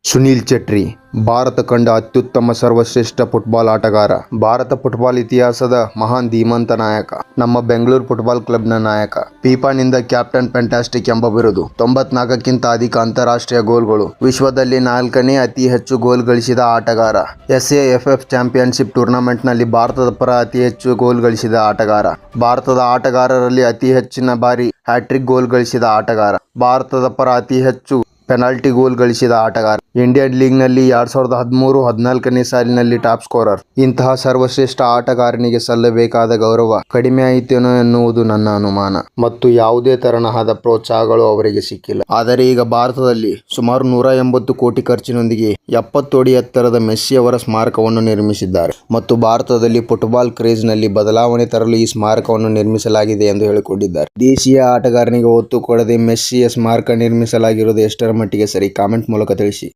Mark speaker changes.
Speaker 1: ಸುನೀಲ್ ಚಟ್ರಿ ಭಾರತ ಕಂಡ ಅತ್ಯುತ್ತಮ ಸರ್ವಶ್ರೇಷ್ಠ ಫುಟ್ಬಾಲ್ ಆಟಗಾರ. ಭಾರತ ಫುಟ್ಬಾಲ್ ಇತಿಹಾಸದ ಮಹಾನ್ ಧೀಮಂತ ನಾಯಕ. ನಮ್ಮ ಬೆಂಗಳೂರು ಫುಟ್ಬಾಲ್ ಕ್ಲಬ್ನ ನಾಯಕ. ಫಿಫಾನಿಂದ ಕ್ಯಾಪ್ಟನ್ ಫ್ಯಾಂಟಾಸ್ಟಿಕ್ ಎಂಬ ಬಿರುದು. 94ಕ್ಕಿಂತ ಅಧಿಕ ಅಂತಾರಾಷ್ಟ್ರೀಯ ಗೋಲ್ಗಳು. ವಿಶ್ವದಲ್ಲಿ 4ನೇ ಅತಿ ಹೆಚ್ಚು ಗೋಲ್ ಗಳಿಸಿದ ಆಟಗಾರ. SAFF ಚಾಂಪಿಯನ್ಶಿಪ್ ಟೂರ್ನಮೆಂಟ್ನಲ್ಲಿ ಭಾರತದ ಪರ ಅತಿ ಹೆಚ್ಚು ಗೋಲ್ ಗಳಿಸಿದ ಆಟಗಾರ. ಭಾರತದ ಆಟಗಾರರಲ್ಲಿ ಅತಿ ಹೆಚ್ಚಿನ ಬಾರಿ ಹ್ಯಾಟ್ರಿಕ್ ಗೋಲ್ ಗಳಿಸಿದ ಆಟಗಾರ. ಭಾರತದ ಪರ ಅತಿ ಹೆಚ್ಚು ಪೆನಾಲ್ಟಿ ಗೋಲ್ ಗಳಿಸಿದ ಆಟಗಾರ. ಇಂಡಿಯನ್ ಲೀಗ್ನಲ್ಲಿ 2013-14ನೇ ಸಾಲಿನಲ್ಲಿ ಟಾಪ್ ಸ್ಕೋರರ್. ಇಂತಹ ಸರ್ವಶ್ರೇಷ್ಠ ಆಟಗಾರನಿಗೆ ಸಲ್ಲಬೇಕಾದ ಗೌರವ ಕಡಿಮೆ ಆಯಿತೇನೋ ಎನ್ನುವುದು ನನ್ನ ಅನುಮಾನ. ಮತ್ತು ಯಾವುದೇ ತರಹದ ಪ್ರೋತ್ಸಾಹಗಳು ಅವರಿಗೆ ಸಿಕ್ಕಿಲ್ಲ. ಆದರೆ ಈಗ ಭಾರತದಲ್ಲಿ ಸುಮಾರು 180 ಕೋಟಿ ಖರ್ಚಿನೊಂದಿಗೆ 70 ಅಡಿ ಎತ್ತರದ ಮೆಸ್ಸಿ ಅವರ ಸ್ಮಾರಕವನ್ನು ನಿರ್ಮಿಸಿದ್ದಾರೆ. ಮತ್ತು ಭಾರತದಲ್ಲಿ ಫುಟ್ಬಾಲ್ ಕ್ರೇಜ್ನಲ್ಲಿ ಬದಲಾವಣೆ ತರಲು ಈ ಸ್ಮಾರಕವನ್ನು ನಿರ್ಮಿಸಲಾಗಿದೆ ಎಂದು ಹೇಳಿಕೊಂಡಿದ್ದಾರೆ. ದೇಶೀಯ ಆಟಗಾರನಿಗೆ ಒತ್ತು ಕೊಡದೆ ಮೆಸ್ಸಿಯ ಸ್ಮಾರಕ ನಿರ್ಮಿಸಲಾಗಿರುವುದು ಎಷ್ಟರ ಮಟ್ಟಿಗೆ ಸರಿ? ಕಾಮೆಂಟ್ ಮೂಲಕ ತಿಳಿಸಿ.